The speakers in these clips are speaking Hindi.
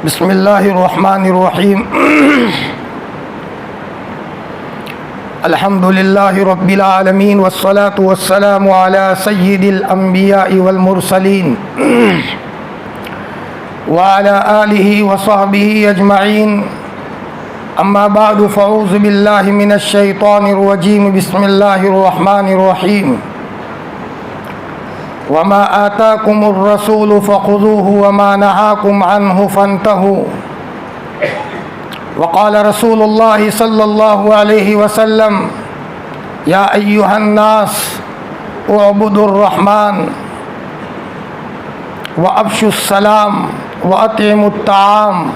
बिस्मिल्लाहिर्रहमानिर्रहीम। अल्हम्दुलिल्लाहि रब्बिल आलमीन वस्सलातु वस्सलामु अला सय्यिदिल अंबिया'i वल मुरसलीन व अला आलिहि व सहबिहि अजमईन। अम्मा बादु फ़अऊज़ु बिल्लाहि मिनश शैतानिर रजीम। बिस्मिल्लाहिर्रहमानिर्रहीम। वमा आताकुमुर रसूलु फ़ख़ुज़ूहु वमा नहाकुम अन्हु फ़न्तहू। वक़ाल रसूलुल्लाहि सल्लल्लाहु अलैहि वसल्लम या अय्युहन्नास उअबुदुर रहमान व अफ़शुस सलाम व अतिमुत ताआम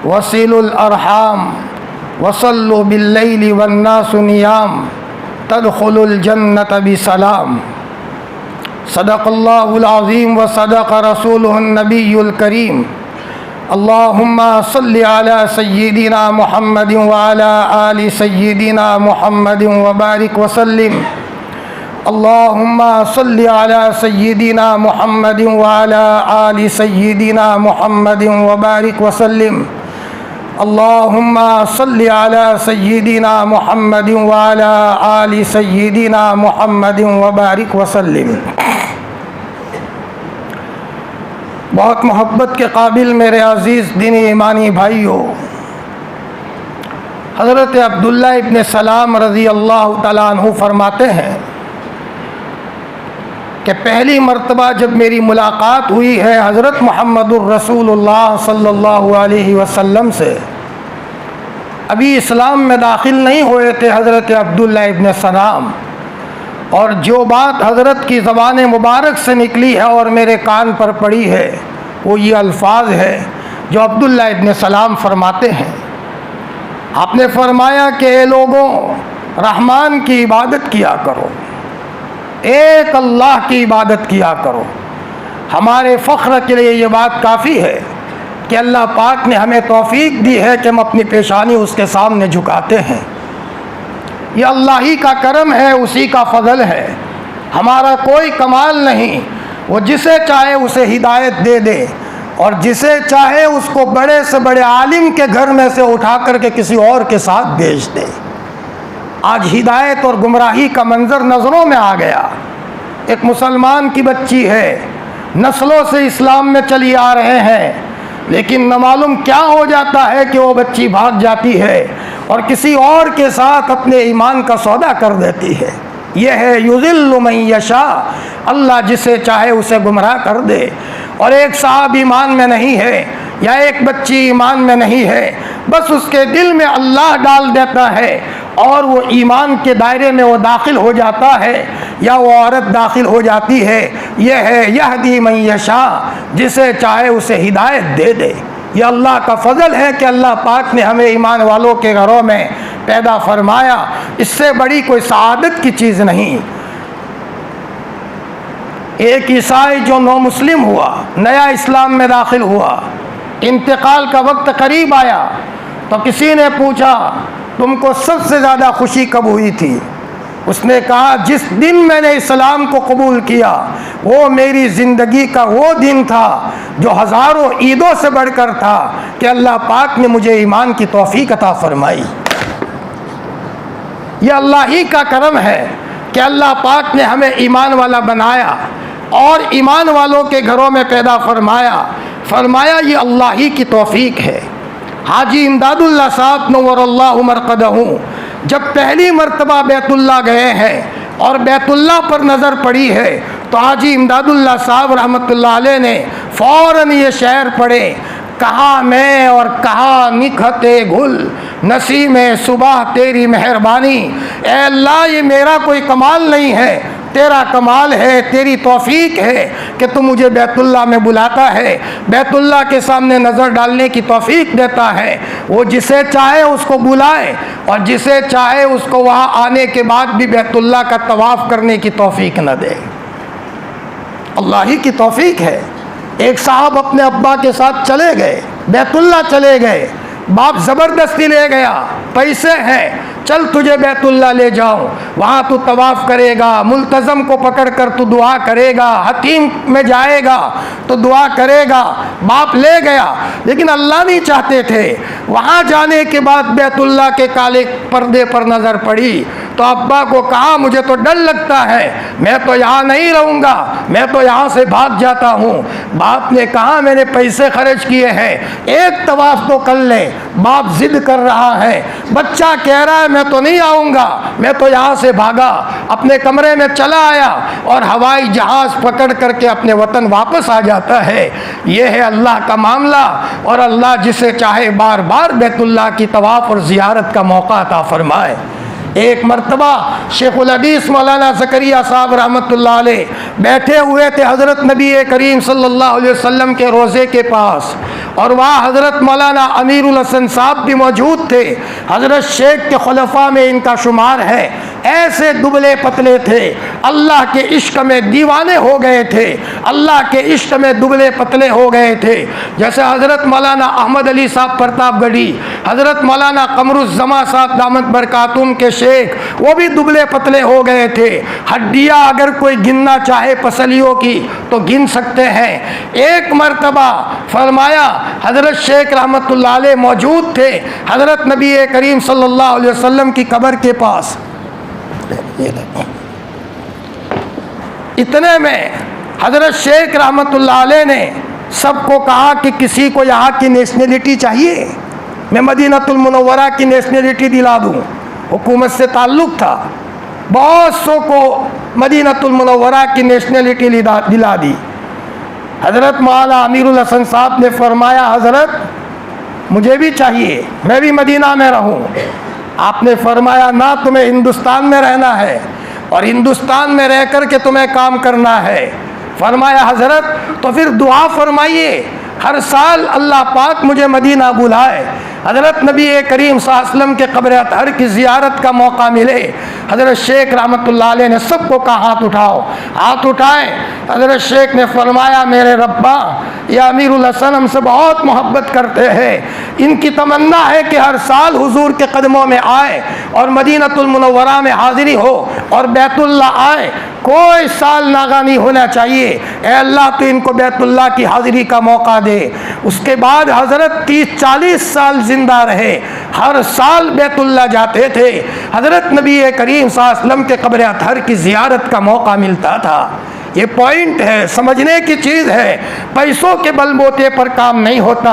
वसिलुल अरहाम वसल्लु बिल्लैलि वन्नासु नियाम तदख़ुलुल जन्नत बिसलाम। सदक़ल्लाहुल अज़ीम व सदक़ रसूलुहुन नबियुल करीम। अल्लाहुम्मा सल्लि अला सय्यिदिना मुहम्मदिन व अला आलि सय्यिदिना मुहम्मदिन व बारिक व सल्लिम। अल्लाहुम्मा सल्लि अला सय्यिदिना मुहम्मदिन व अला आलि सय्यिदिना मुहम्मदिन व बारिक व सल्लिम। अल्लाहुम्मा सल्लि अला सय्यिदिना मुहम्मदिन व अला आलि सय्यिदिना मुहम्मदिन व बारिक व सल्लिम। बहुत मोहब्बत के काबिल मेरे अज़ीज़ दीनी ईमानी भाइयों, हज़रत अब्दुल्ला इब्न सलाम रज़ी अल्लाह तआला अन्हु फरमाते हैं कि पहली मर्तबा जब मेरी मुलाकात हुई है हज़रत मुहम्मदुर रसूलुल्लाह सल्लल्लाहु अलैहि वसल्लम से, अभी इस्लाम में दाखिल नहीं हुए थे हज़रत अब्दुल्ला इब्न सलाम, और जो बात हज़रत की ज़बान मुबारक से निकली है और मेरे कान पर पड़ी है वो ये अल्फाज है जो अब्दुल्ला इब्न सलाम फरमाते हैं। आपने फरमाया कि ए लोगों, रहमान की इबादत किया करो, एक अल्लाह की इबादत किया करो। हमारे फ़ख्र के लिए ये बात काफ़ी है कि अल्लाह पाक ने हमें तौफ़ीक दी है कि हम अपनी पेशानी उसके सामने झुकाते हैं। यह अल्लाह ही का करम है, उसी का फ़ज़ल है, हमारा कोई कमाल नहीं। वो जिसे चाहे उसे हिदायत दे दे और जिसे चाहे उसको बड़े से बड़े आलिम के घर में से उठा करके किसी और के साथ भेज दे। आज हिदायत और गुमराही का मंज़र नज़रों में आ गया। एक मुसलमान की बच्ची है, नस्लों से इस्लाम में चली आ रहे हैं, लेकिन न मालूम क्या हो जाता है कि वो बच्ची भाग जाती है और किसी और के साथ अपने ईमान का सौदा कर देती है। यह है युज़िल्लु मन यशा, अल्लाह जिसे चाहे उसे गुमराह कर दे। और एक साहब ईमान में नहीं है या एक बच्ची ईमान में नहीं है, बस उसके दिल में अल्लाह डाल देता है और वो ईमान के दायरे में वो दाखिल हो जाता है या वो औरत दाखिल हो जाती है। यह है यहदी मन यशा, जिसे चाहे उसे हिदायत दे दे। यह अल्लाह का फ़ज़ल है कि अल्लाह पाक ने हमें ईमान वालों के घरों में पैदा फरमाया। इससे बड़ी कोई सआदत की चीज़ नहीं। एक ईसाई जो नौ मुस्लिम हुआ, नया इस्लाम में दाखिल हुआ, इंतकाल का वक्त करीब आया तो किसी ने पूछा तुमको सबसे ज़्यादा खुशी कब हुई थी? उसने कहा जिस दिन मैंने इस्लाम को कबूल किया वो मेरी ज़िंदगी का वो दिन था जो हज़ारों ईदों से बढ़कर था कि अल्लाह पाक ने मुझे ईमान की तौफ़ीक अता फरमाई। यह अल्लाह ही का करम है कि अल्लाह पाक ने हमें ईमान वाला बनाया और ईमान वालों के घरों में पैदा फरमाया। ये अल्लाह ही की तौफ़ीक है। हाजी इमदादुल्लाह साहब नव्वरल्लाहु मरक़दहू जब पहली मर्तबा बैतुल्लाह गए हैं और बैतुल्लाह पर नज़र पड़ी है तो हाजी इमदादुल्लाह साहब रहमतुल्लाह अलैह ने फ़ौरन ये शेर पढ़े, कहाँ मैं और कहाँ निखते गुल, नसीमे सुबह तेरी मेहरबानी। ए अल्लाह, ये मेरा कोई कमाल नहीं है, तेरा कमाल है, तेरी तौफ़ीक है कि तू मुझे बैतुल्लाह में बुलाता है, बैतुल्लाह के सामने नज़र डालने की तौफ़ीक देता है। वो जिसे चाहे उसको बुलाए और जिसे चाहे उसको वहाँ आने के बाद भी बैतुल्लाह का तवाफ़ करने की तौफ़ीक न दे। अल्लाह ही की तौफ़ीक है। एक साहब अपने अब्बा के साथ चले गए, बैतुल्लाह चले गए, बाप ज़बरदस्ती ले गया, पैसे हैं, चल तुझे बैतुल्ला ले जाऊं, वहाँ तू तवाफ़ करेगा, मुल्तज़म को पकड़ कर तू दुआ करेगा, हतीम में जाएगा तो दुआ करेगा। बाप ले गया, लेकिन अल्लाह नहीं चाहते थे। वहाँ जाने के बाद बैतुल्ला के काले पर्दे पर नज़र पड़ी तो अब्बा को कहा, मुझे तो डर लगता है, मैं तो यहाँ नहीं रहूँगा, मैं तो यहाँ से भाग जाता हूँ। बाप ने कहा, मैंने पैसे खर्च किए हैं, एक तवाफ़ तो कर ले। बाप जिद कर रहा है, बच्चा कह रहा है मैं तो नहीं आऊँगा, मैं तो यहाँ से भागा, अपने कमरे में चला आया और हवाई जहाज़ पकड़ करके अपने वतन वापस आ जाता है। ये है अल्लाह का मामला, और अल्लाह जिसे चाहे बार बार बैतुल्लाह की तवाफ़ और ज़ियारत का मौका अता फरमाए। एक मरतबा शेखुल हदीस मौलाना ज़करिया साहब रहमतुल्लाह अलैह बैठे हुए थे हज़रत नबी करीम सल्लल्लाहु अलैहि वसल्लम के रोज़े के पास, और वहाँ हज़रत मौलाना अमीरुल हसन साहब भी मौजूद थे। हज़रत शेख के खुलफा में इनका शुमार है। ऐसे दुबले पतले थे, अल्लाह के इश्क में दीवाने हो गए थे, अल्लाह के इश्क में दुबले पतले हो गए थे। जैसे हज़रत मौलाना अहमद अली साहब प्रतापगढ़ी, हज़रत मौलाना कमरुज़्ज़मा साहब दामत बरकातुम के शेख, वो भी दुबले पतले हो गए थे। हड्डियाँ अगर कोई गिनना चाहे पसलियों की तो गिन सकते हैं। एक मरतबा फरमाया, हज़रत शेख रहमतुल्लाह अलैह मौजूद थे हज़रत नबी करीम सल्लल्लाहु अलैहि वसल्लम की कब्र के पास। इतने में हज़रत शेख रहमतुल्लाह अलैह ने सबको कहा कि किसी को यहाँ की नेशनलिटी चाहिए, मैं मदीनतुल मुनव्वरा की नेशनलिटी दिला दूँ। हुकूमत से ताल्लुक़ था, बहुत सौ को मदीनतुल मुनव्वरा की नेशनलिटी दिला दी। हज़रत मौलाना अमीरुल हसन साहब ने फरमाया, हज़रत मुझे भी चाहिए, मैं भी मदीना में रहूँ। आपने फरमाया, ना, तुम्हें हिंदुस्तान में रहना है और हिंदुस्तान में रह कर के तुम्हें काम करना है। फरमाया, हज़रत तो फिर दुआ फरमाइए, हर साल अल्लाह पाक मुझे मदीना बुलाए, हज़रत नबी करीम सल्लल्लाहु अलैहि वसल्लम के कब्र अतहर की ज़ियारत का मौका मिले। हज़रत शेख रहमतुल्लाह अलैह ने सबको कहा, हाथ उठाओ। हाथ उठाए। हज़रत शेख ने फरमाया, मेरे रब्बा, या अमीरुल हसन हमसे बहुत मोहब्बत करते हैं, इनकी तमन्ना है कि हर साल हुजूर के कदमों में आए और मदीनतुल मुनव्वरा में हाज़िरी हो और बैतुल्ला आए, कोई साल नागा नहीं होना चाहिए। ए अल्लाह, तो इनको बैतुल्ला की हाज़िरी का मौका दे। उसके बाद हज़रत 30-40 साल ज़िंदा रहे, हर साल बैतुल्ला जाते थे। हज़रत नबी करीम सल्लल्लाहु अलैहि वसल्लम के कब्र अतहर की ज़ियारत का मौका मिलता था। ये पॉइंट है, समझने की चीज़ है। पैसों के बलबूते पर काम नहीं होता,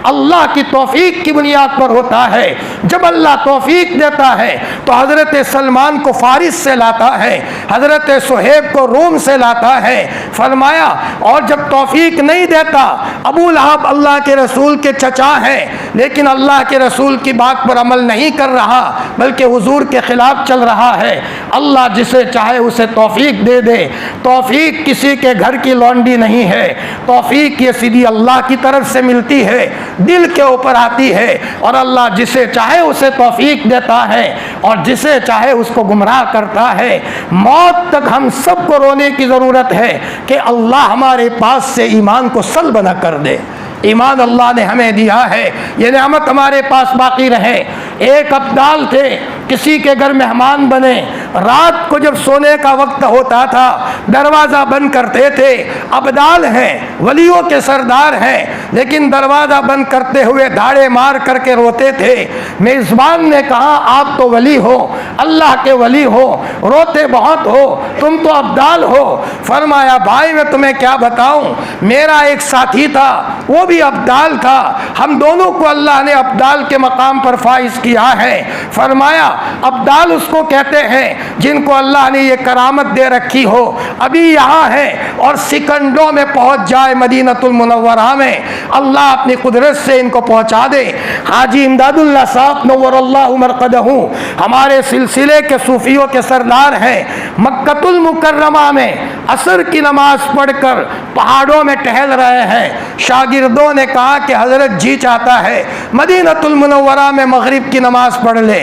अल्लाह की तौफीक की बुनियाद पर होता है। जब अल्लाह तौफीक देता है तो हज़रत सलमान को फारिस से लाता है, हज़रत सुहेब को रोम से लाता है। फरमाया, और जब तौफीक नहीं देता, अबू लहब अल्लाह के रसूल के चचा हैं, लेकिन अल्लाह के रसूल की बात पर अमल नहीं कर रहा, बल्कि हुजूर के ख़िलाफ़ चल रहा है। अल्लाह जिसे चाहे उसे तौफीक दे दे। तौफीक किसी के घर की लौंडी नहीं है, तौफीक ये सीधी अल्लाह की तरफ से मिलती है, दिल के ऊपर आती है, और अल्लाह जिसे चाहे उसे तौफीक देता है और जिसे चाहे उसको गुमराह करता है। मौत तक हम सबको रोने की ज़रूरत है कि अल्लाह हमारे पास से ईमान को सल्ब न कर दे। ईमान अल्लाह ने हमें दिया है, ये नेमत हमारे पास बाकी रहे। एक अब्दाल थे, किसी के घर मेहमान बने, रात को जब सोने का वक्त होता था दरवाज़ा बंद करते थे। अब्दाल हैं, वलियों के सरदार हैं, लेकिन दरवाज़ा बंद करते हुए धाड़े मार करके रोते थे। मेज़बान ने कहा, आप तो वली हो, अल्लाह के वली हो, रोते बहुत हो, तुम तो अब्दाल हो। फरमाया, भाई मैं तुम्हें क्या बताऊं, मेरा एक साथी था, वो भी अब्दाल था, हम दोनों को अल्लाह ने अब्दाल के मकाम पर फाइज किया है। फरमाया, अब्दाल उसको कहते हैं जिनको अल्लाह ने ये करामत दे रखी हो, अभी यहाँ है और सिकंडों में पहुँच जाए मदीनतुल मुनव्वरा में, अल्लाह अपनी कुदरत से इनको पहुँचा दे। हाजी इमदादुल्लाह साहब नव्वरल्लाहु मरक़दहू हमारे सिलसिले के सूफियों के सरदार हैं। मक्कतुल मुकर्रमा में असर की नमाज पढ़कर पहाड़ों में टहल रहे हैं। शागिर्दों ने कहा कि हज़रत जी चाहता है मदीनतुल मुनव्वरा में मगरिब की नमाज पढ़ ले।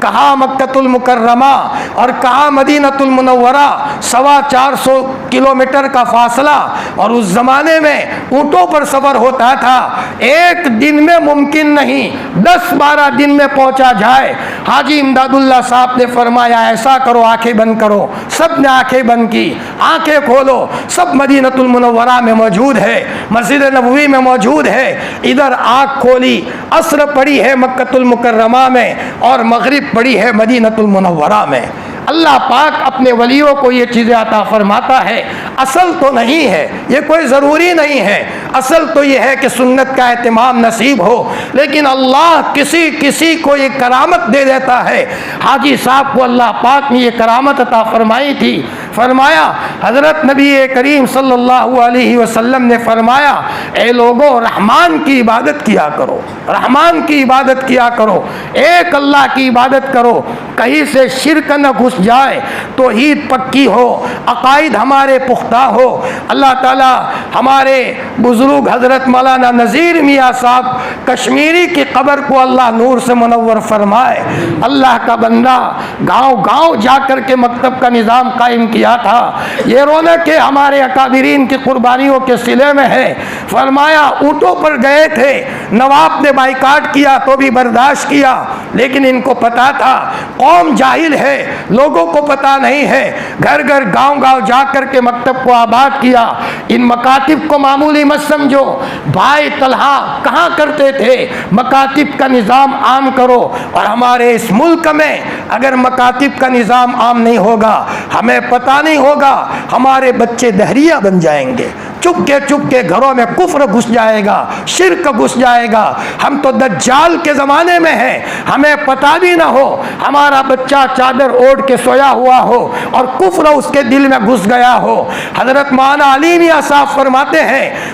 कहा मक्कतुल मुकर्रमा और कहा मदीनतुल मुनव्वरा, 425 किलोमीटर का फासला, और उस ज़माने में ऊँटों पर सफ़र होता था। एक दिन में मुमकिन नहीं, 10-12 दिन में पहुँचा जाए। हाजी इमदादुल्लाह साहब ने फरमाया ऐसा करो, आंखें बंद करो। सब ने आंखें बंद की, आंखें खोलो, सब मदीनतुल मुनव्वरा में मौजूद है, मस्जिद नबवी में मौजूद है। इधर आँख खोली, असर पड़ी है मक्कतुल मुकर्रमा में और मगरिब पड़ी है मदीनतुल मुनव्वरा में। अल्लाह पाक अपने वलियों को ये चीज़ें अता फरमाता है। असल तो नहीं है, ये कोई ज़रूरी नहीं है। असल तो ये है कि सुन्नत का एहतमाम नसीब हो, लेकिन अल्लाह किसी किसी को ये करामत दे देता है। हाजी साहब को अल्लाह पाक ने ये करामत अता फरमाई थी। फरमाया, हज़रत नबी करीम सल्लल्लाहु अलैहि वसल्लम ने फरमाया, ए लोगों, रहमान की इबादत किया करो, रहमान की इबादत किया करो, एक अल्लाह की इबादत करो, कहीं से शिरक न घुस जाए, तौहीद पक्की हो, अकायद हमारे पुख्ता हो। अल्लाह ताला हमारे बुजुर्ग हज़रत मौलाना नज़ीर मियाँ साहब कश्मीरी की कब्र को अल्लाह नूर से मुनव्वर फरमाए। अल्लाह का बंदा गांव गांव जा कर के मकतब का निज़ाम कायम किया था। ये रौनक हमारे अकाबिरीन की कुर्बानियों के सिले में है। फरमाया, ऊँटों पर गए थे, नवाब ने बाइकाट किया तो भी बर्दाश्त किया, लेकिन इनको पता था कौम जाहिल है, लोगों को पता नहीं है। घर घर गांव गांव जा कर के मकतब को आबाद किया। इन मकातिब को मामूली मत समझो। भाई तलहा कहाँ करते थे, मकातिब का निज़ाम आम करो। और हमारे इस मुल्क में अगर मकातिब का निज़ाम आम नहीं होगा, हमें पता नहीं होगा, हमारे बच्चे दहरिया बन जाएंगे। चुपके घरों में कुफ्र घुस जाएगा, शिर्क घुस जाएगा। हम तो दज्जाल के ज़माने में हैं, हमें पता भी ना हो, हमारा बच्चा चादर ओढ़ के सोया हुआ हो और कुफ्र उसके दिल में घुस गया हो। हज़रत मौलाना अली मियां साहब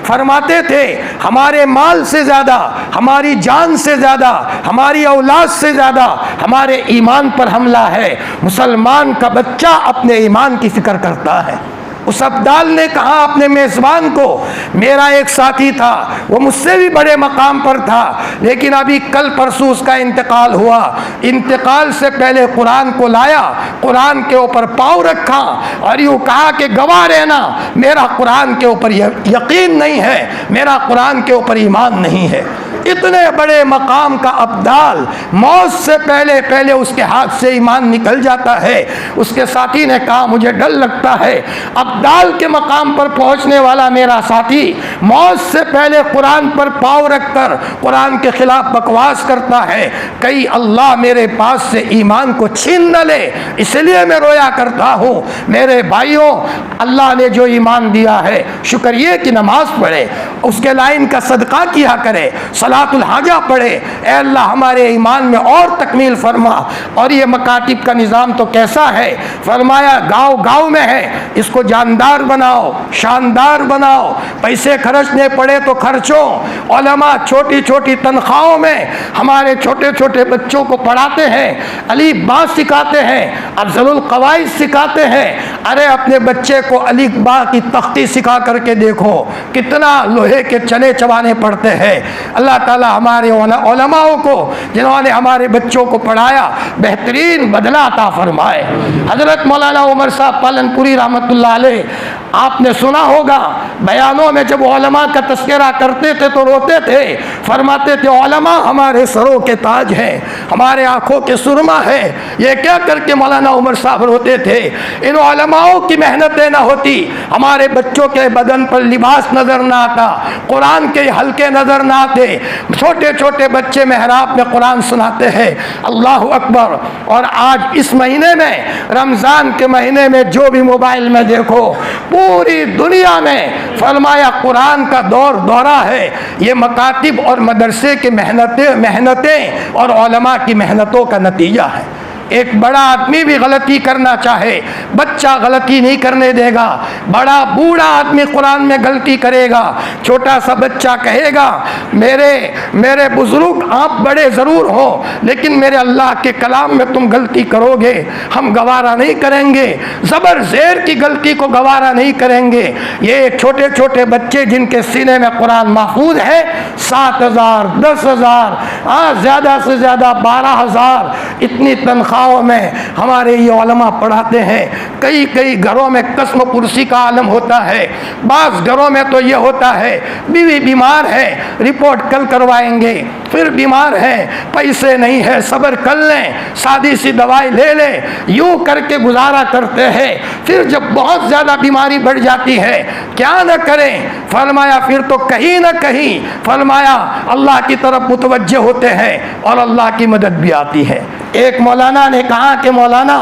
फरमाते थे, हमारे माल से ज़्यादा, हमारी जान से ज़्यादा, हमारी औलाद से ज़्यादा हमारे ईमान पर हमला है। मुसलमान का बच्चा अपने ईमान की फिक्र करता है। उस अब्दाल ने कहा अपने मेज़बान को, मेरा एक साथी था, वो मुझसे भी बड़े मकाम पर था, लेकिन अभी कल परसों उसका इंतकाल हुआ। इंतकाल से पहले कुरान को लाया, कुरान के ऊपर पाँव रखा और यूँ कहा कि गवाह रहना, मेरा कुरान के ऊपर यकीन नहीं है, मेरा कुरान के ऊपर ईमान नहीं है। इतने बड़े मकाम का अब्दाल, मौत से पहले उसके हाथ से ईमान निकल जाता है। उसके साथी ने कहा, मुझे डर लगता है, अब्दाल के मकाम पर पहुंचने वाला मेरा साथी मौत से पहले कुरान पर पाँव रखकर कुरान के खिलाफ बकवास करता है, कहीं अल्लाह मेरे पास से ईमान को छीन न ले, इसलिए मैं रोया करता हूँ। मेरे भाइयों, अल्लाह ने जो ईमान दिया है, शुक्रिया की नमाज पढ़े, उसके लाइन का सदका किया करे, सलातुल हाजा पढ़े। ए अल्लाह, हमारे ईमान में और तकमील फरमा। और ये मकातिब का निज़ाम तो कैसा है, फरमाया गांव गांव में है, इसको जानदार बनाओ, शानदार बनाओ, पैसे खर्चने पड़े तो खर्चो। उलमा छोटी छोटी तनख्वाहों में हमारे छोटे छोटे बच्चों को पढ़ाते हैं, अलीफ बा सिखाते हैं, अफजलुल कवाइद सिखाते हैं। अरे अपने बच्चे को अलीफ बा की तख्ती सिखा करके देखो, कितना लोहे के चने चबाने पड़ते हैं। अल्लाह ताला हमारे उलमाओं को, जिन्होंने हमारे बच्चों को पढ़ाया, बेहतरीन बदला अता फरमाए। हज़रत मौलाना उमर साहब पालनपुरी रहमतुल्लाह अलैह, आपने सुना होगा बयानों में जब उलमा का तस्करा करते थे तो रोते थे, फरमाते थे उलमा हमारे सरों के ताज हैं, हमारे आँखों के सुरमा है। ये क्या करके मौलाना उमर साहब रोते थे, इन उलमाओं की मेहनतें ना होती, हमारे बच्चों के बदन पर लिबास नज़र ना आता, कुरान के हल्के नज़र ना आते, छोटे छोटे बच्चे मेहराब में कुरान सुनाते हैं। अल्लाह अकबर। और आज इस महीने में, रमज़ान के महीने में, जो भी मोबाइल में देखो, पूरी दुनिया में फरमाया कुरान का दौरा है। ये मकातिब और मदरसे की मेहनतें और उलमा की मेहनतों का नतीजा है। एक बड़ा आदमी भी गलती करना चाहे, बच्चा गलती नहीं करने देगा। बड़ा बूढ़ा आदमी कुरान में गलती करेगा, छोटा सा बच्चा कहेगा मेरे बुजुर्ग आप बड़े ज़रूर हो, लेकिन मेरे अल्लाह के कलाम में तुम गलती करोगे, हम गवारा नहीं करेंगे। ज़बर ज़ेर की गलती को गवारा नहीं करेंगे। ये छोटे छोटे बच्चे जिनके सीने में कुरान महफूज है, 7,000, 10,000, ज़्यादा से ज़्यादा 12,000 इतनी तनख्वाहों में हमारे ये उलमा पढ़ाते हैं। कई कई घरों में कसम कुर्सी का आलम होता है। बाज़ घरों में तो ये होता है बीवी बीमार है, रिपोर्ट कल करवाएंगे, फिर बीमार है, पैसे नहीं है, सब्र कर लें, सादी सी दवाई ले लें, यूँ करके गुजारा करते हैं। फिर जब बहुत ज़्यादा बीमारी बढ़ जाती है, क्या न करें? फरमाया फिर तो कहीं न कहीं फरमाया अल्लाह की तरफ मुतवज्जे होते हैं और अल्लाह की मदद भी आती है। एक मौलाना ने कहा कि मौलाना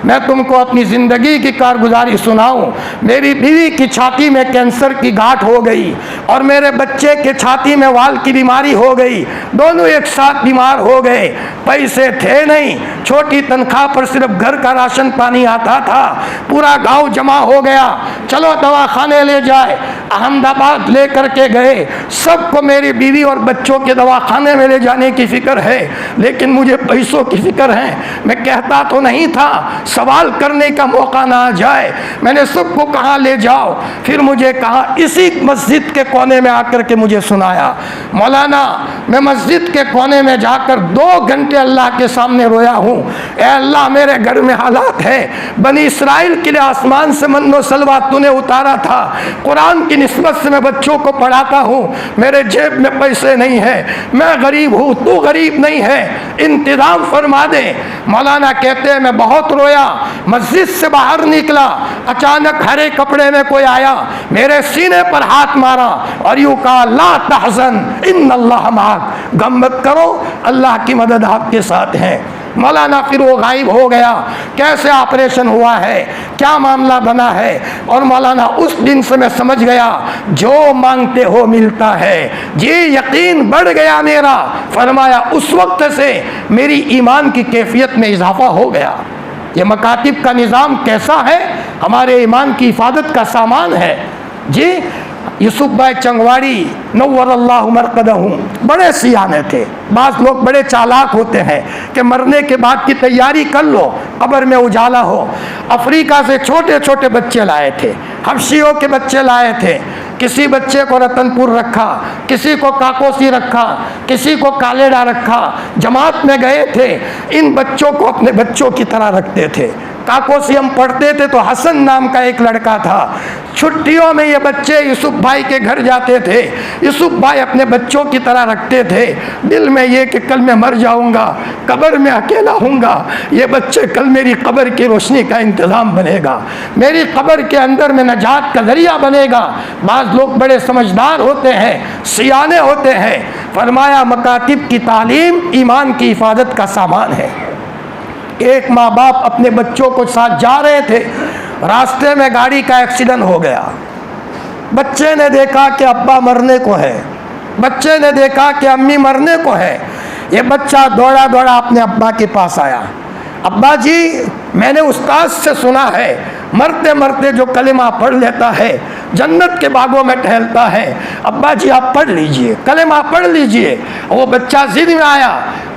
मैं तुमको अपनी ज़िंदगी की कारगुजारी सुनाऊं। मेरी बीवी की छाती में कैंसर की गांठ हो गई और मेरे बच्चे के छाती में वाल की बीमारी हो गई, दोनों एक साथ बीमार हो गए। पैसे थे नहीं, छोटी तनख्वाह पर सिर्फ घर का राशन पानी आता था। पूरा गांव जमा हो गया, चलो दवाखाने ले जाए। अहमदाबाद ले करके गए, सबको मेरी बीवी और बच्चों के दवाखाने में ले जाने की फिक्र है, लेकिन मुझे पैसों की फिक्र है। मैं कहता तो नहीं था, सवाल करने का मौका ना आ जाए। मैंने सबको कहा ले जाओ, फिर मुझे कहा इसी मस्जिद के कोने में आकर के मुझे सुनाया। मौलाना मैं मस्जिद के कोने में जाकर 2 घंटे अल्लाह के सामने रोया हूँ। ए अल्लाह मेरे घर में हालात है, बनी इसराइल के लिए आसमान से मन्नो सलवा तूने उतारा था, कुरान की निस्बत से मैं बच्चों को पढ़ाता हूँ, मेरे जेब में पैसे नहीं है, मैं गरीब हूँ, तू गरीब नहीं है, इंतजाम फरमा दे। मौलाना कहते हैं मैं बहुत रोया, मस्जिद से बाहर निकला, अचानक हरे कपड़े में कोई आया, मेरे सीने पर हाथ मारा और यूँ कहा ला तहज़न इन्नल्लाह माक, गम मत करो, अल्लाह की मदद आपके साथ है। मौलाना फिर वो गायब हो गया। कैसे ऑपरेशन हुआ है, क्या मामला बना है? और मौलाना उस दिन से मैं समझ गया जो मांगते हो मिलता है। जी यकीन बढ़ गया मेरा। फरमाया उस वक्त से मेरी ईमान की कैफियत में इजाफा हो गया। ये मकातिब का निज़ाम कैसा है, हमारे ईमान की हिफाजत का सामान है। जी यूसुफ भाई चंगवाड़ी नव्वरल्लाहु मरकदहू बड़े सियाने थे। बाज़ लोग बड़े चालाक होते हैं कि मरने के बाद की तैयारी कर लो, कब्र में उजाला हो। अफ्रीका से छोटे छोटे बच्चे लाए थे, हबशियों के बच्चे लाए थे। किसी बच्चे को रतनपुर रखा, किसी को काकोसी रखा, किसी को कालेडा रखा। जमात में गए थे, इन बच्चों को अपने बच्चों की तरह रखते थे। काकोसी हम पढ़ते थे तो हसन नाम का एक लड़का था। छुट्टियों में ये बच्चे यूसुफ भाई के घर जाते थे, यूसुफ भाई अपने बच्चों की तरह रखते थे। दिल में ये कि कल मैं मर जाऊंगा, कब्र में अकेला हूँगा, ये बच्चे कल मेरी कब्र की रोशनी का इंतज़ाम बनेगा, मेरी कब्र के अंदर में नजात का जरिया बनेगा। बाज़ लोग बड़े समझदार होते हैं, सियाने होते हैं। फरमाया मकातिब की तालीम ईमान की हिफाजत का सामान है। एक माँ बाप अपने बच्चों को साथ जा रहे थे, रास्ते में गाड़ी का एक्सीडेंट हो गया। बच्चे ने देखा कि अब्बा मरने को है, बच्चे ने देखा कि अम्मी मरने को है। ये बच्चा दौड़ा दौड़ा अपने अब्बा के पास आया। अब्बा जी मैंने उस्ताद से सुना है मरते मरते जो कलेमा पढ़ लेता है जन्नत के बागों में टहलता है। अब्बा जी आप पढ़ लीजिए, कलेमा पढ़ लीजिए। वो बच्चा जिद में आया,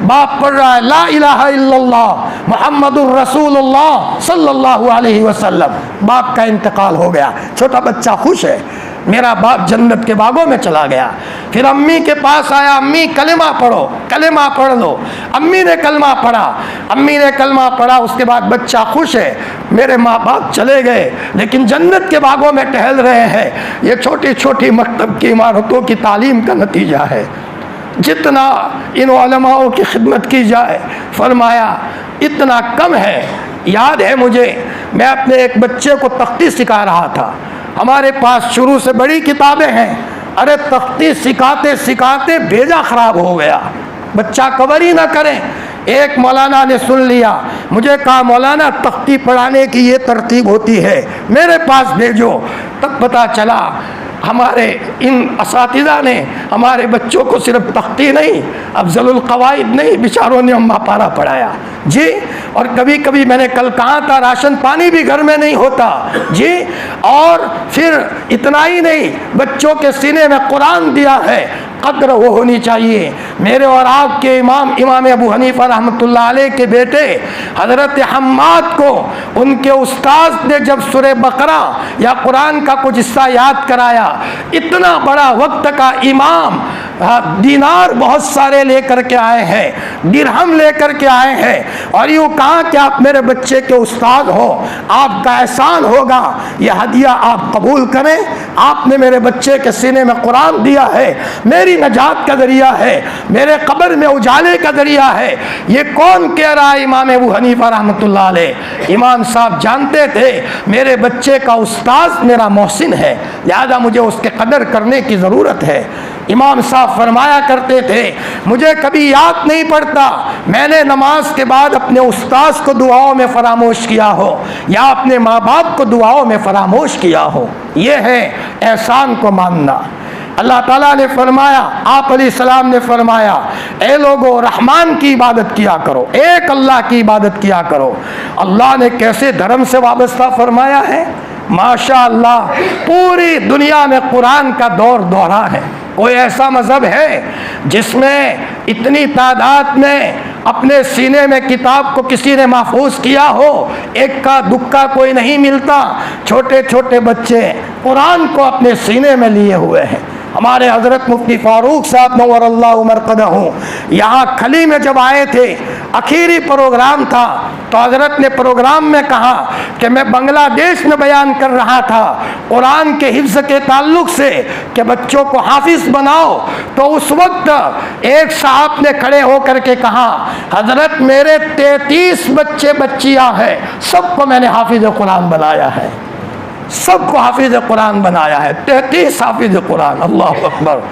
बाप पढ़ रहा है ला इलाहा इल्लल्लाह मुहम्मदुर रसूलुल्लाह सल्लल्लाहु अलैहि वसल्लम। बाप का इंतकाल हो गया, छोटा बच्चा खुश है, मेरा बाप जन्नत के बागों में चला गया। फिर अम्मी के पास आया, अम्मी कलेमा पढ़ो, कलेमा पढ़ लो। अम्मी ने कलमा पढ़ा, अम्मी ने कलमा पढ़ा। उसके बाद बच्चा खुश है, मेरे माँ बाप चले गए लेकिन जन्नत के बागों में टहल रहे हैं। ये छोटी छोटी मकतब की इमारतों की तालीम का नतीजा है। जितना इन उलमाओं की खिदमत की जाए फरमाया इतना कम है। याद है मुझे, मैं अपने एक बच्चे को तख्ती सिखा रहा था। हमारे पास शुरू से बड़ी किताबें हैं, अरे तख्ती सिखाते सिखाते भेजा ख़राब हो गया, बच्चा कवर ही ना करें। एक मौलाना ने सुन लिया, मुझे कहा मौलाना तख्ती पढ़ाने की ये तरतीब होती है, मेरे पास भेजो। तब पता चला हमारे इन असातिज़ा ने हमारे बच्चों को सिर्फ तख्ती नहीं, अफजलुल कवाइद नहीं, बेचारों ने अम्मा पारा पढ़ाया जी। और कभी कभी मैंने कल कहा था राशन पानी भी घर में नहीं होता जी। और फिर इतना ही नहीं, बच्चों के सीने में कुरान दिया है, कद्र वो होनी चाहिए। मेरे और आपके इमाम अबू हनीफा रहमतुल्लाह अलैह के बेटे हज़रत हम्माद को उनके उस्ताद ने जब सूरह बकरा या कुरान का कुछ हिस्सा याद कराया, इतना बड़ा वक्त का इमाम दीनार बहुत सारे लेकर के आए हैं, दिरहम लेकर के आए हैं, और यूँ कहा कि आप मेरे बच्चे के उस्ताद हो, आपका एहसान होगा, यह हदिया आप कबूल करें। आपने मेरे बच्चे के सीने में कुरान दिया है, मेरी नजात का जरिया है, मेरे कब्र में उजाले का जरिया है। ये कौन कह रहा है? इमाम अबू हनीफा रहमतुल्लाह अलैह। इमाम साहब जानते थे मेरे बच्चे का उस्ताद मेरा मोहसिन है, लिहाजा मुझे उसके कदर करने की ज़रूरत है। इमाम साहब फरमाया करते थे, मुझे कभी याद नहीं पड़ता मैंने नमाज के बाद अपने उस्ताद को दुआओं में फरामोश किया हो या अपने माँ बाप को दुआओं में फरामोश किया हो। ये है एहसान को मानना। अल्लाह ताला ने फरमाया, आप अलैहिस्सलाम ने फरमाया, ए लोगो रहमान की इबादत किया करो, एक अल्लाह की इबादत किया करो। अल्लाह ने कैसे धर्म से वाबस्ता फरमाया है, माशाअल्लाह। पूरी दुनिया में कुरान का दौर दोहरा है। कोई ऐसा मज़हब है जिसमें इतनी तादाद में अपने सीने में किताब को किसी ने महफूज किया हो? इक्का दुक्का कोई नहीं मिलता। छोटे छोटे बच्चे कुरान को अपने सीने में लिए हुए हैं। हमारे हज़रत मुफ्ती फ़ारूक साहब नव्वरल्लाहु मरक़दहू यहाँ खली में जब आए थे, आखिरी प्रोग्राम था, तो हज़रत ने प्रोग्राम में कहा कि मैं बांग्लादेश में बयान कर रहा था कुरान के हिफ्ज़ के ताल्लुक़ से कि बच्चों को हाफिज़ बनाओ। तो उस वक्त एक साहब ने खड़े होकर के कहा, हज़रत मेरे 33 बच्चे बच्चियाँ हैं, सबको मैंने हाफिज़ कुरान बनाया है, सबको हाफिज़ कुरान बनाया है, 33 हाफिज़ कुरान। अल्लाह अकबर।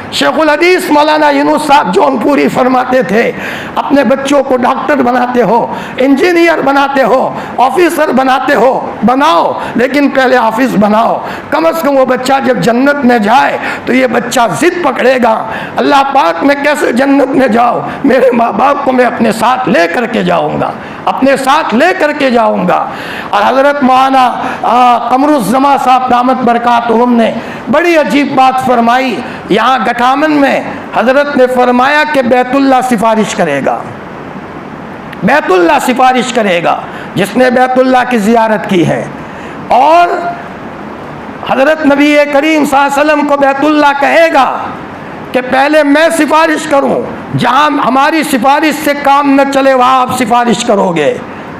शेखुल हदीस मौलाना यूनुस साहब जौनपुरी फरमाते थे, अपने बच्चों को डॉक्टर बनाते हो, इंजीनियर बनाते हो, ऑफिसर बनाते हो, बनाओ, लेकिन पहले हाफिज़ बनाओ। कम से कम वो बच्चा जब जन्नत में जाए तो ये बच्चा जिद पकड़ेगा, अल्लाह पाक मैं कैसे जन्नत में जाऊँ, मेरे माँ बाप को मैं अपने साथ ले करके जाऊँगा, अपने साथ ले करके जाऊँगा। और हज़रत मौलाना कमरुज़्ज़मा साहब दामत बरकातुहुम ने बड़ी अजीब बात फरमाई। यहाँ गठामन में हज़रत ने फरमाया कि बैतुल्लाह सिफारिश करेगा, बैतुल्लाह सिफारिश करेगा जिसने बैतुल्लाह की ज़ियारत की है। और हज़रत नबी करीम सल्लल्लाहु अलैहि वसल्लम को बैतुल्लाह कहेगा कि पहले मैं सिफारिश करूं, जहां हमारी सिफारिश से काम न चले वहां आप सिफारिश करोगे।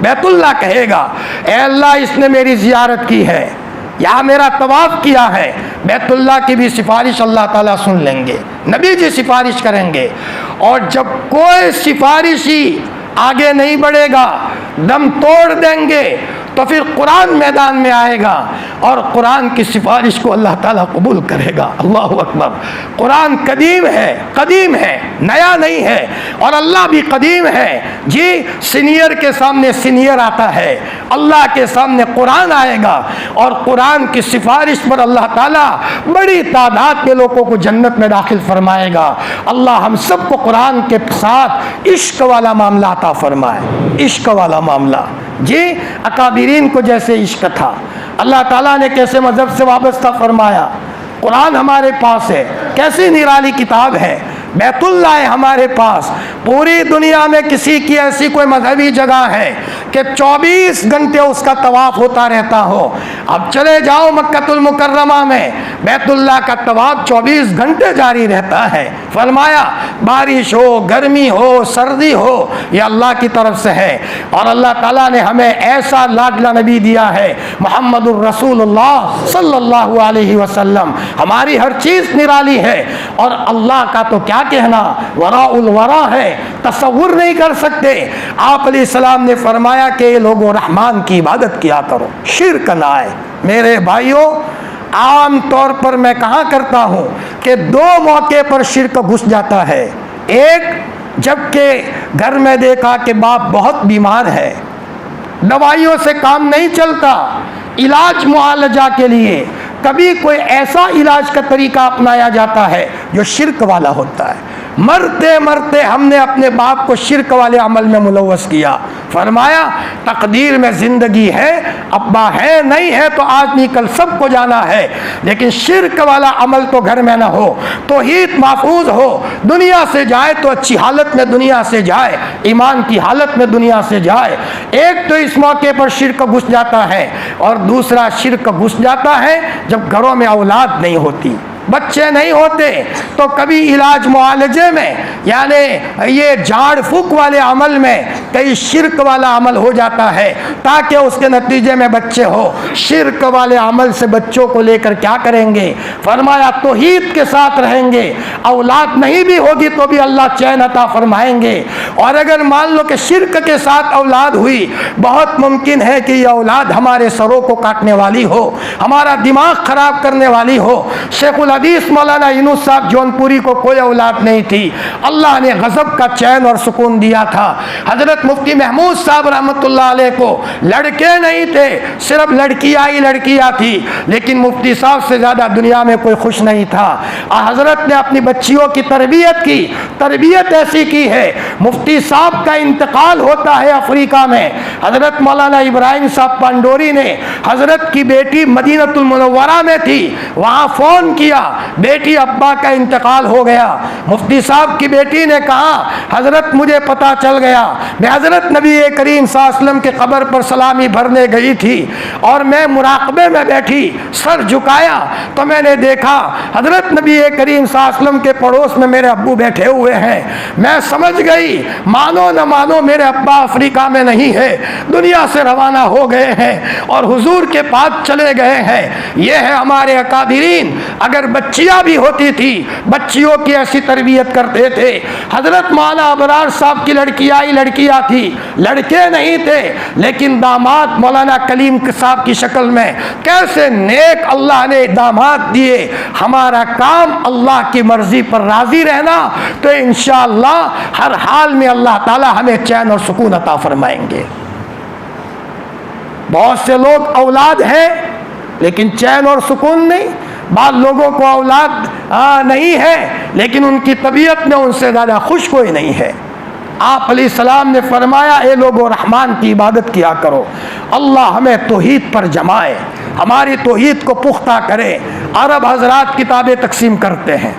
बैतुल्लाह कहेगा, ए अल्लाह इसने मेरी ज़ियारत की है, यहाँ मेरा तवाफ़ किया है, बैतुल्लाह की भी सिफारिश अल्लाह ताला सुन लेंगे, नबी जी सिफारिश करेंगे। और जब कोई सिफारिशी आगे नहीं बढ़ेगा, दम तोड़ देंगे, तो फिर कुरान मैदान में आएगा और कुरान की सिफारिश को अल्लाह ताला कबूल करेगा। अल्लाह अकबर। कुरान कदीम है, नया नहीं है, और अल्लाह भी कदीम है जी। सीनियर के सामने सीनियर आता है, अल्लाह के सामने कुरान आएगा, और कुरान की सिफारिश पर अल्लाह ताला बड़ी तादाद में लोगों को जन्नत में दाखिल फरमाएगा। अल्लाह हम सबको कुरान के साथ इश्क वाला मामला अता फरमाए, इश्क वाला मामला जी। अकाबिरीन को जैसे इश्क था, अल्लाह ताला ने कैसे मज़हब से वाबस्ता फरमाया। कुरान हमारे पास है, कैसी निराली किताब है, बैतुल्लाह है हमारे पास। पूरी दुनिया में किसी की ऐसी कोई मजहबी जगह है कि 24 घंटे उसका तवाफ़ होता रहता हो? अब चले जाओ मक्कतुल मुकर्रमा में, बैतुल्लाह का तवाफ़ 24 घंटे जारी रहता है। फरमाया बारिश हो, गर्मी हो, सर्दी हो, यह अल्लाह की तरफ से है। और अल्लाह ताला ने हमें ऐसा लाडला नबी दिया है, मुहम्मदुर रसूलुल्लाह सल्लल्लाहु अलैहि वसल्लम। हमारी हर चीज़ निराली है, और अल्लाह का तो क्या कहना, वराउल वरा है, तसव्वुर नहीं कर सकते। आप अलैहिस्सलाम ने फरमाया कि लोगों रहमान की इबादत किया करो, शिर्क ना आए। मेरे भाइयों, आम तौर पर मैं कहा करता हूँ कि 2 मौके पर शिर्क घुस जाता है। एक, जबकि घर में देखा कि बाप बहुत बीमार है, दवाइयों से काम नहीं चलता, इलाज मुआलजा के लिए कभी कोई ऐसा इलाज का तरीका अपनाया जाता है जो शिर्क वाला होता है। मरते मरते हमने अपने बाप को शिर्क वाले अमल में मुलव्वस किया। फरमाया तकदीर में ज़िंदगी है, अब्बा है नहीं है तो आदमी कल सबको जाना है, लेकिन शिर्क वाला अमल तो घर में ना हो, तौहीद महफूज हो, दुनिया से जाए तो अच्छी हालत में दुनिया से जाए, ईमान की हालत में दुनिया से जाए। एक तो इस मौके पर शिर्क घुस जाता है, और दूसरा शिर्क घुस जाता है जब घरों में औलाद नहीं होती, बच्चे नहीं होते, तो कभी इलाज मुआलजे में यानी ये झाड़ फूक वाले अमल में कई शिर्क वाला अमल हो जाता है ताकि उसके नतीजे में बच्चे हो। शिर्क वाले अमल से बच्चों को लेकर क्या करेंगे? फरमाया तौहीद के साथ रहेंगे, औलाद नहीं भी होगी तो भी अल्लाह चैन अता फरमाएंगे। और अगर मान लो कि शिर्क के साथ औलाद हुई, बहुत मुमकिन है कि यह औलाद हमारे सरों को काटने वाली हो, हमारा दिमाग खराब करने वाली हो। शेखुल हदीस मौलाना यूनुस साहब जौनपुरी को कोई औलाद नहीं थी, अल्लाह ने गजब का चैन और सुकून दिया था। हजरत मुफ्ती महमूद साहब रहमतुल्लाह अलैह को लड़के नहीं थे, सिर्फ लड़कियां ही लड़कियां थी, लेकिन मुफ्ती साहब से ज़्यादा दुनिया में कोई खुश नहीं था। हजरत ने अपनी बच्चियों की तरबियत की, तरबियत ऐसी की है, मुफ्ती साहब का इंतकाल होता है अफ्रीका में, हजरत मौलाना इब्राहिम साहब पंडोरी ने हजरत की बेटी मदीनतुल मुनव्वरा में थी, वहाँ फ़ोन किया, बेटी अब्बा का इंतकाल हो गया। मुफ्ती साहब की बेटी ने कहा हजरत मुझे पता चल गया, मैं हजरत नबी करीम सल्लल्लाहु अलैहि वसल्लम के कब्र पर सलामी भरने गई थी और मैं मुराकबे में बैठी, सर झुकाया तो मैंने देखा हजरत नबी करीम सल्लल्लाहु अलैहि वसल्लम के पड़ोस में मेरे अब्बू बैठे हुए हैं। मैं समझ गई मानो न मानो मेरे अब्बा अफ्रीका में नहीं है, दुनिया से रवाना हो गए हैं और हुजूर के पास चले गए हैं। ये है हमारे अकादिरीन। अगर बच्चियां भी होती थी, बच्चियों की ऐसी तरबियत करते थे। हजरत मौलाना अबरार साहब की लड़कियां ही लड़कियां थी, लड़के नहीं थे, लेकिन दामाद मौलाना कलीम साहब की शक्ल में कैसे नेक अल्लाह ने दामाद दिए। हमारा काम अल्लाह की मर्जी पर राजी रहना, तो इंशाअल्लाह हर हाल में अल्लाह ताला हमें चैन और सुकून अता फरमाएंगे। बहुत से लोग औलाद हैं लेकिन चैन और सुकून नहीं, बाद लोगों को औलाद नहीं है लेकिन उनकी तबीयत में उनसे ज़्यादा खुश कोई नहीं है। आप अलैहिस्सलाम ने फरमाया ए लोगो रहमान की इबादत किया करो, अल्लाह हमें तौहीद पर जमाए, हमारी तौहीद को पुख्ता करे। अरब हजरात किताबें तकसीम करते हैं,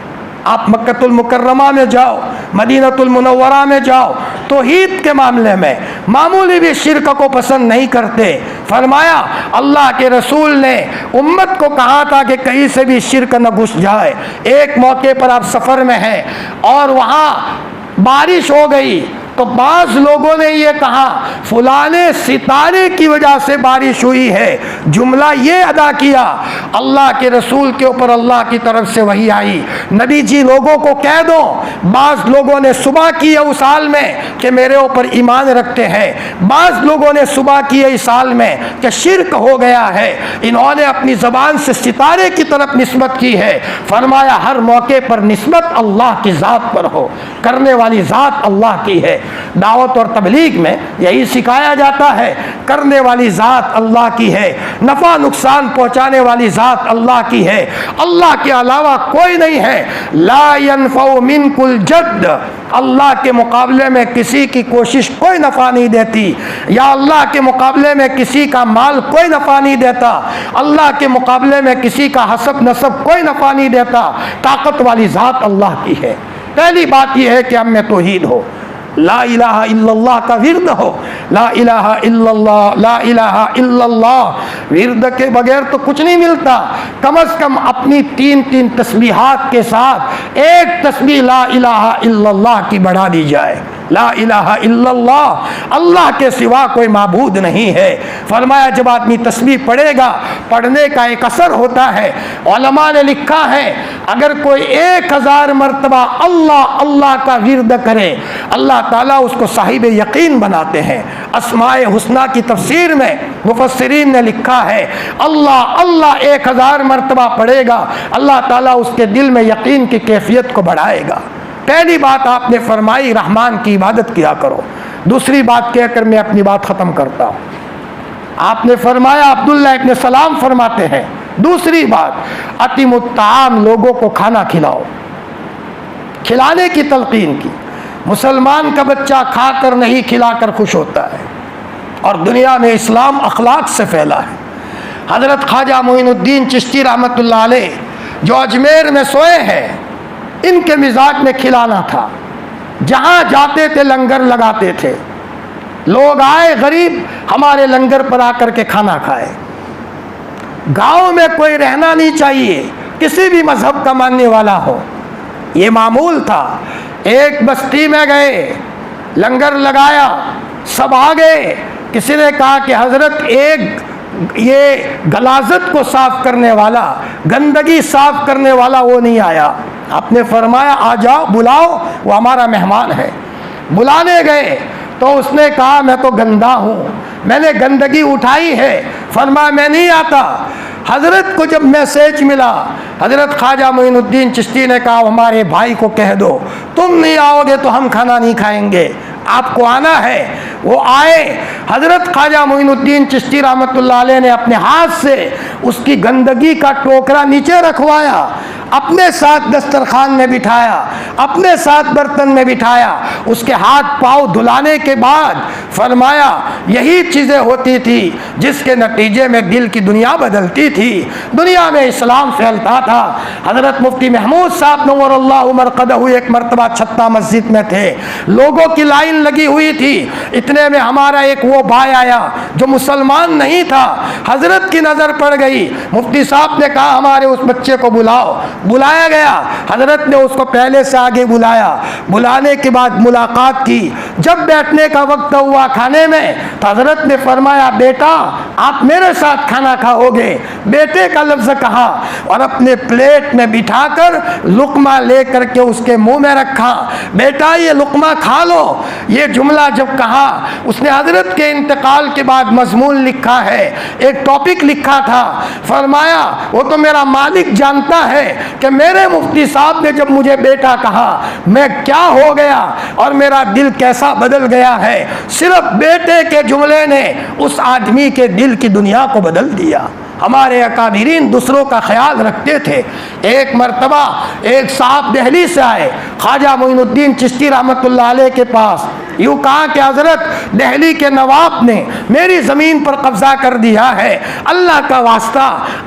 आप मक्कतुल मुकर्रमा में जाओ, मदीनतुल मुनव्वरा में जाओ, तौहीद के मामले में मामूली भी शिर्क को पसंद नहीं करते। फरमाया अल्लाह के रसूल ने उम्मत को कहा था कि कहीं से भी शिर्क न घुस जाए। एक मौके पर आप सफ़र में हैं और वहाँ बारिश हो गई, तो बाज़ लोगों ने ये कहा फलाने सितारे की वजह से बारिश हुई है, जुमला ये अदा किया। अल्लाह के रसूल के ऊपर अल्लाह की तरफ से वही आई, नबी जी लोगों को कह दो। बाज़ लोगों ने सुबह की है उस साल में कि मेरे ऊपर ईमान रखते हैं, बाज़ लोगों ने सुबह की है इस साल में कि शिर्क हो गया है। इन्होंने अपनी ज़बान से सितारे की तरफ निस्बत की है। फरमाया हर मौके पर निस्बत अल्लाह की ज़ात पर हो, करने वाली ज़ात अल्लाह की है। दावत और तबलीग में यही सिखाया जाता है, करने वाली ज़ात अल्लाह की है, नफ़ा नुकसान पहुँचाने वाली ज़ात अल्लाह की है, अल्लाह के अलावा कोई नहीं है। ला यनफ़उ मिनकुल जद्द, अल्लाह के मुकाबले में किसी की कोशिश कोई नफ़ा नहीं देती, या अल्लाह के मुकाबले में किसी का माल कोई नफ़ा नहीं देता, अल्लाह के मुकाबले में किसी का हसब नसब कोई नफ़ा नहीं देता। ताकत वाली ज़ात अल्लाह की है। पहली बात यह है कि हम में तौहीद हो, ला इलाहा इल्लल्लाह का विर्द हो, ला इलाहा इल्लल्लाह, ला इलाहा इल्लल्लाह। विर्द के बगैर तो कुछ नहीं मिलता। कम अज़ कम अपनी 3-3 तस्बीहात के साथ एक तस्बीह ला इलाहा इल्लल्लाह की बढ़ा दी जाए। ला इलाहा इल्लल्लाह, अल्लाह के सिवा कोई माबूद नहीं है। फरमाया जब आदमी तस्बीह पढ़ेगा, पढ़ने का एक असर होता है। उलमा ने लिखा है अगर कोई 1000 मरतबा अल्लाह अल्लाह का विर्द करे, अल्लाह ताला उसको साहिब यकीन बनाते हैं। अस्माए हुस्ना की तफसीर में मुफस्सिरीन ने लिखा है अल्लाह अल्लाह 1000 मरतबा पढ़ेगा, अल्लाह ताला उसके दिल में यकीन की कैफियत को बढ़ाएगा। पहली बात आपने फरमाई रहमान की इबादत किया करो। दूसरी बात कहकर मैं अपनी बात ख़त्म करता हूँ। आपने फरमाया अब्दुल्लाह इब्न सलाम फरमाते हैं दूसरी बात, अतिमुत्ताम, लोगों को खाना खिलाओ, खिलाने की तलकीन की। मुसलमान का बच्चा खाकर नहीं खिलाकर खुश होता है, और दुनिया में इस्लाम अखलाक से फैला है। हज़रत ख्वाजा मोइनुद्दीन चिश्ती रहमतुल्लाह अलैह जो अजमेर में सोए हैं, इनके मिजाज में खिलाना था। जहाँ जाते थे लंगर लगाते थे, लोग आए गरीब हमारे लंगर पर आकर के खाना खाए। गांव में कोई रहना नहीं चाहिए, किसी भी मजहब का मानने वाला हो, ये मामूल था। एक बस्ती में गए, लंगर लगाया, सब आ गए। किसी ने कहा कि हजरत एक ये गलाजत को साफ करने वाला, गंदगी साफ करने वाला वो नहीं आया। आपने फरमाया आ जाओ, बुलाओ, वो हमारा मेहमान है। बुलाने गए तो उसने कहा मैं तो गंदा हूँ, मैंने गंदगी उठाई है। फरमाया मैं नहीं आता। हजरत को जब मैसेज मिला, हजरत ख्वाजा मोइनुद्दीन चिश्ती ने कहा हमारे भाई को कह दो, तुम नहीं आओगे तो हम खाना नहीं खाएंगे, आपको आना है। वो आए। हजरत ख्वाजा मोइनुद्दीन चिश्ती रहमतुल्लाह अलैह ने अपने हाथ से उसकी गंदगी का टोकरा नीचे रखवाया, अपने साथ दस्तरखान में बिठाया, अपने साथ बर्तन में बिठाया। उसके हाथ पाँव धुलाने के बाद फरमाया यही चीज़ें होती थी जिसके नतीजे में दिल की दुनिया बदलती थी, दुनिया में इस्लाम फैलता था। हज़रत मुफ्ती महमूद साहब नव्वरल्लाहु मरक़दहू एक मरतबा छत्ता मस्जिद में थे, लोगों की लाइन लगी हुई थी। इतने में हमारा एक वो भाई आया जो मुसलमान नहीं था, हज़रत की नज़र पड़ गई। मुफ्ती साहब ने कहा हमारे उस बच्चे को बुलाओ। बुलाया गया, हजरत ने उसको पहले से आगे बुलाया। बुलाने के बाद मुलाकात की। जब बैठने का वक्त हुआ खाने में, तो हजरत ने फरमाया बेटा आप मेरे साथ खाना खाओगे। बेटे का लफ्ज़ कहा और अपने प्लेट में बिठाकर लुकमा लेकर के उसके मुंह में रखा। बेटा ये लुकमा खा लो। ये जुमला जब कहा, उसने हजरत के इंतकाल के बाद मजमून लिखा है, एक टॉपिक लिखा था। फरमाया वो तो मेरा मालिक जानता है कि मेरे मुफ्ती साहब ने जब मुझे बेटा कहा मैं क्या हो गया और मेरा दिल कैसा बदल गया है। सिर्फ बेटे के जुमले ने उस आदमी के दिल की दुनिया को बदल दिया। हमारे अकाबिरीन दूसरों का ख्याल रखते थे। एक मरतबा एक साहब दिल्ली से आए ख्वाजा मोइनुद्दीन चिश्ती रहमतुल्लाह अलैह के पास। यूँ कहा कि हज़रत दिल्ली के नवाब ने मेरी ज़मीन पर कब्ज़ा कर दिया है, अल्लाह का वास्ता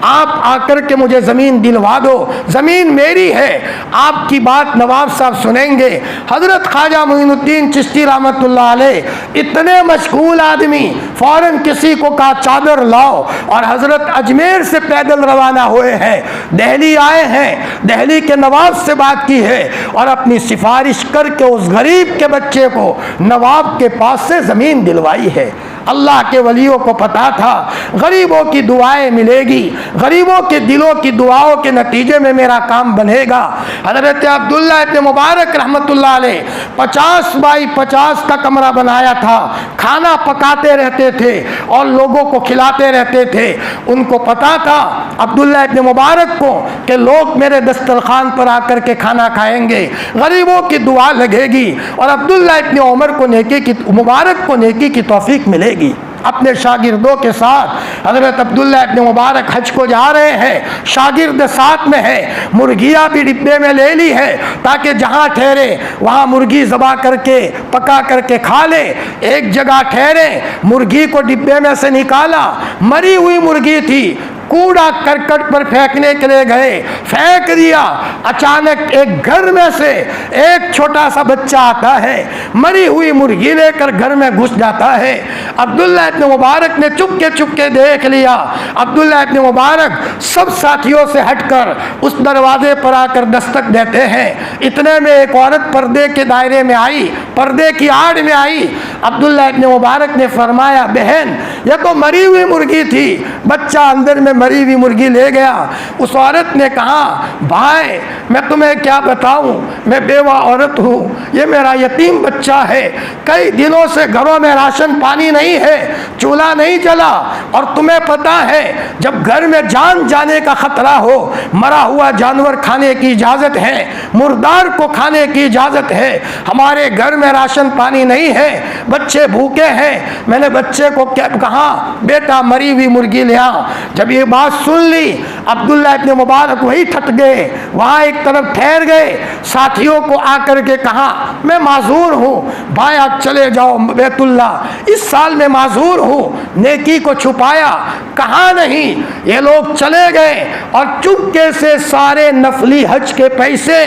आप आकर के मुझे ज़मीन दिलवा दो, ज़मीन मेरी है, आपकी बात नवाब साहब सुनेंगे। हज़रत ख्वाजा मोइनुद्दीन चिश्ती रहमतुल्लाह अलैह इतने मशगूल आदमी, फ़ौरन किसी को कहा चादर लाओ, और हज़रत अजमेर से पैदल रवाना हुए हैं, दिल्ली आए हैं, दिल्ली के नवाब से बात की है और अपनी सिफारिश करके उस गरीब के बच्चे को नवाब के पास से ज़मीन दिलवाई है। अल्लाह के वलियों को पता था गरीबों की दुआएं मिलेगी, गरीबों के दिलों की दुआओं के नतीजे में मेरा काम बनेगा। हज़रत अब्दुल्ला इब्न मुबारक रहमतुल्लाह अलैह 50 बाई 50 का कमरा बनाया था, खाना पकाते रहते थे और लोगों को खिलाते रहते थे। उनको पता था अब्दुल्ला इब्न मुबारक को कि लोग मेरे दस्तरखान पर आकर के खाना खाएंगे, गरीबों की दुआ लगेगी और अब्दुल्ला इब्न उमर को नेकी की, मुबारक को नेकी की तौफीक मिलेगी। अपने शागिर्दों के साथ हज़रत अब्दुल्ला इब्न मुबारक हज को जा रहे हैं, शागिर्द साथ में है, मुर्गियाँ भी डिब्बे में ले ली है ताकि जहाँ ठहरे वहाँ मुर्गी ज़बा करके पका करके खा ले। एक जगह ठहरे, मुर्गी को डिब्बे में से निकाला, मरी हुई मुर्गी थी, कूड़ा करकट पर फेंकने के लिए गए, फेंक दिया। अचानक एक घर में से एक छोटा सा बच्चा आता है, मरी हुई मुर्गी लेकर घर में घुस जाता है। अब्दुल्ला इब्न मुबारक ने चुपके देख लिया। अब्दुल्ला इब्न मुबारक सब साथियों से हटकर उस दरवाजे पर आकर दस्तक देते हैं। इतने में एक औरत पर्दे के दायरे में आई, पर्दे की आड़ में आई। अब्दुल्ला इब्न मुबारक ने फरमाया बहन यह तो मरी हुई मुर्गी थी, बच्चा अंदर में मरी हुई मुर्गी ले गया। उस औरत ने कहा भाई मैं तुम्हें क्या बताऊं, मैं बेवा औरत हूँ, ये मेरा यतीम बच्चा है, कई दिनों से घरों में राशन पानी नहीं है, चूल्हा नहीं जला, और तुम्हें पता है जब घर में जान जाने का खतरा हो, मरा हुआ जानवर खाने की इजाज़त है, मुर्दार को खाने की इजाज़त है, हमारे घर में राशन पानी नहीं है, बच्चे भूखे हैं। मैंने बच्चे को क्या कहा बेटा मरी हुई मुर्गी ले आ। जब ये बात सुन ली। अब्दुल्ला इब्न मुबारक वही थक गए, वहाँ एक तरफ ठहर गए। साथियों को आकर के कहा, मैं माजूर हूँ भाई, आप चले जाओ बैतुल्ला, इस साल मैं माजूर हूँ। नेकी को छुपाया, कहा नहीं। ये लोग चले गए और चुपके से सारे नफली हज के पैसे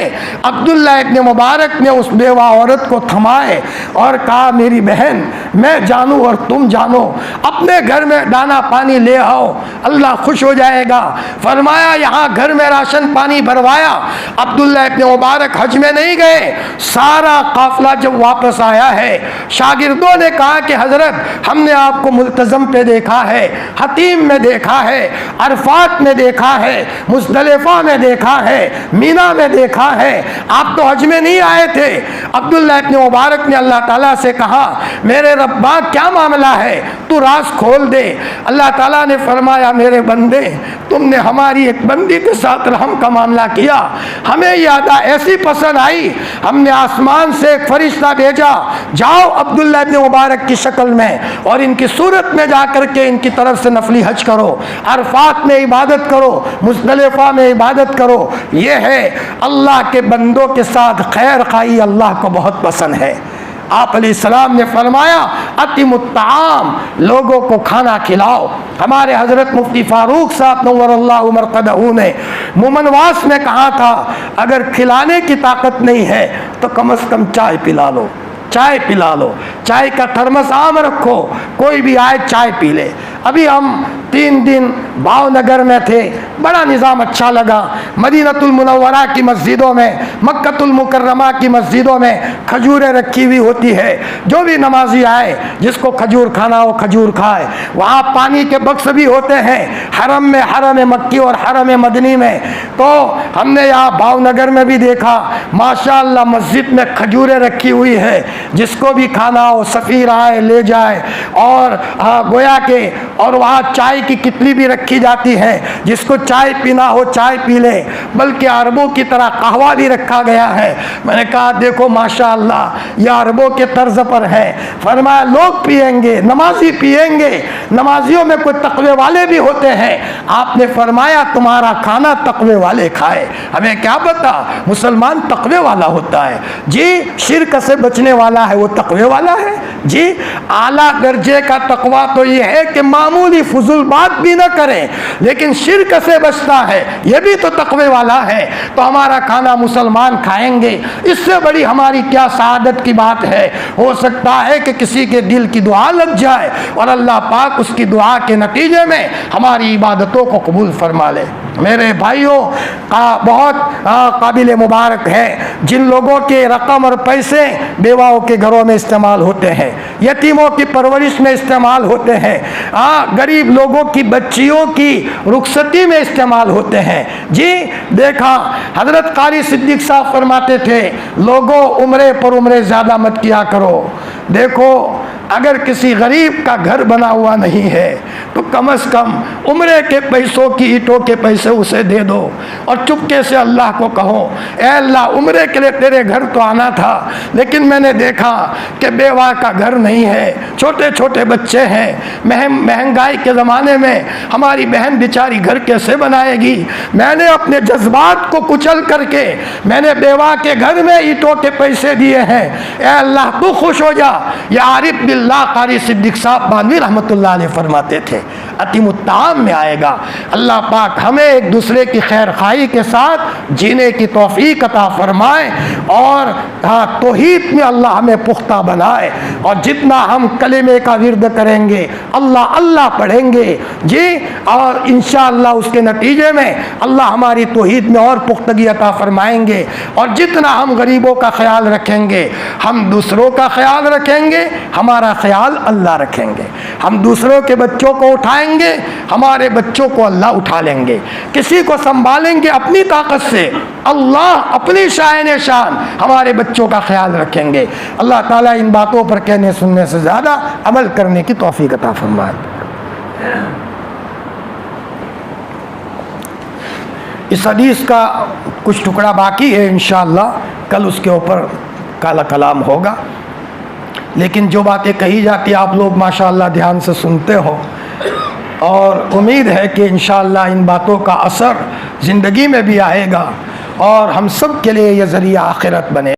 अब्दुल्ला इब्न मुबारक ने उस बेवा औरत को थमाए और कहा, मेरी बहन मैं जानूं और तुम जानो, अपने घर में दाना पानी ले आओ, अल्लाह खुश हो जाएगा। फरमाया, यहाँ घर में राशन पानी भरवाया। अब्दुल्ला इब्न मुबारक हज में नहीं गए। सारा काफिला जब वापस आया है, शागिर्दों ने कहा कि हजरत, हमने आपको मुल्तज़म पे देखा है, हतीम में देखा है, अरफात में देखा है, मुज़दलिफ़ा में देखा है, मीना में देखा है, आप तो हज में नहीं आए थे। अब्दुल्ला इब्न मुबारक ने अल्लाह ताला से कहा, मेरे रब्बा क्या मामला है, तू राज खोल दे। अल्लाह ताला ने फरमाया, मेरे बंदे, तुमने हमारी एक बंदी के साथ रहम का मामला किया, हमें ये अदा ऐसी पसंद आई, हमने आसमान से एक फरिश्ता भेजा, जाओ अब्दुल्ला इब्न मुबारक की शक्ल में और इनकी सूरत में जाकर के इनकी तरफ से नफली हज करो, अरफात में इबादत करो, मुज़दलिफ़ा में इबादत करो। ये है अल्लाह के बंदों के साथ खैर खाई अल्लाह को बहुत पसंद है। आप अलैहिस्सलाम ने फरमाया, अतिमुत्ताम, लोगों को खाना खिलाओ। हमारे हज़रत मुफ्ती फ़ारूक साहब नव्वरल्लाहु मरक़दहू ने मुमनवास में कहा था, अगर खिलाने की ताकत नहीं है तो कम से कम चाय पिला लो, चाय पिला लो, चाय का थर्मस आम रखो, कोई भी आए चाय पी ले। अभी हम 3 दिन भावनगर में थे, बड़ा निज़ाम अच्छा लगा। मदीनतुल मुनव्वरा की मस्जिदों में, मक्कतुल मुकर्रमा की मस्जिदों में खजूरें रखी हुई होती है, जो भी नमाजी आए जिसको खजूर खाना हो खजूर खाए। वहाँ पानी के बक्स भी होते हैं हरम में, हरम मक्की और हरम मदनी में। तो हमने यहाँ भावनगर में भी देखा, माशाअल्लाह मस्जिद में खजूरें रखी हुई है, जिसको भी खाना हो सफ़ीर आए ले जाए। और गोया के और वहाँ चाय की कितली भी रखी जाती है, जिसको चाय पीना हो चाय पी ले, बल्कि अरबों की तरह कहवा भी रखा गया है। मैंने कहा, देखो माशाअल्लाह यह अरबों के तर्ज पर है। फरमाया, लोग पिएंगे, नमाजी पिएंगे, नमाजियों में कोई तकवे वाले भी होते हैं। आपने फरमाया, तुम्हारा खाना तकवे वाले खाए। हमें क्या पता मुसलमान तकवे वाला होता है जी, शिर्क से बचने वाला है वो तकवे वाला है जी। आला दर्जे का तकवा तो ये है कि मामूली फुजुल बात भी न करें, लेकिन शिर्क से बचता है, ये भी तो तकवे वाला है। तो हमारा खाना मुसलमान खाएंगे, इससे बड़ी हमारी क्या सआदत की बात है। हो सकता है कि किसी के दिल की दुआ लग जाए और अल्लाह पाक उसकी दुआ के नतीजे में हमारी इबादतों को कबूल फरमा ले। मेरे भाइयों का बहुत काबिल मुबारक है जिन लोगों के रकम और पैसे बेवाओं के घरों में इस्तेमाल होते हैं, यतीमों की परवरिश में इस्तेमाल होते हैं, गरीब लोगों की बच्चियों की रुखसती में इस्तेमाल होते हैं जी। देखा, हजरत कारी सिद्दीक साहब फरमाते थे, लोगों उम्रे पर उम्रे ज़्यादा मत किया करो। देखो, अगर किसी गरीब का घर बना हुआ नहीं है तो कम से कम उम्रे के पैसों की ईंटों के पैसे उसे दे दो और चुपके से अल्लाह को कहो, ए अल्लाह, उम्रे के लिए तेरे घर तो आना था, लेकिन मैंने देखा कि बेवा का घर नहीं है, छोटे छोटे बच्चे हैं, महंगाई के ज़माने में हमारी बहन बेचारी घर कैसे बनाएगी। मैंने अपने जज्बात को कुचल करके मैंने बेवा के घर में ईंटों के पैसे दिए हैं। ए अल्लाह, तू खुश हो जा। या आरिफ बिल्लाह कारी सिद्दीक साहब बानवी रहमतुल्लाह अलैह फरमाते थे, अतिमुत्ताम में आएगा। अल्लाह पाक हमें एक दूसरे की खैर खाई के साथ जीने की तौफीक अता फरमाए और तौहीद में अल्लाह हमें पुख्ता बनाए। और जितना हम कलिमे का विर्द करेंगे, अल्लाह अल्लाह पढ़ेंगे जी, और इंशाअल्लाह उसके नतीजे में अल्लाह हमारी तौहीद में और पुख्तगी अता फरमाएंगे। और जितना हम गरीबों का ख्याल रखेंगे, हम दूसरों का ख्याल रखेंगे, हमारा ख्याल अल्लाह रखेंगे। हम दूसरों के बच्चों को उठाएंगे, हमारे बच्चों को अल्लाह उठा लेंगे। किसी को संभालेंगे अपनी ताकत से, अल्लाह अपनी शान शान हमारे बच्चों का ख्याल रखेंगे। अल्लाह ताला इन बातों पर कहने सुनने से ज़्यादा अमल करने की तौफीक अता फरमाए। इस हदीस का कुछ टुकड़ा बाकी है, इंशाअल्लाह कल उसके ऊपर काला कलाम होगा। लेकिन जो बातें कही जाती आप लोग माशाअल्लाह ध्यान से सुनते हो। और उम्मीद है कि इंशाअल्लाह इन बातों का असर ज़िंदगी में भी आएगा और हम सब के लिए ये ज़रिया आखिरत बने।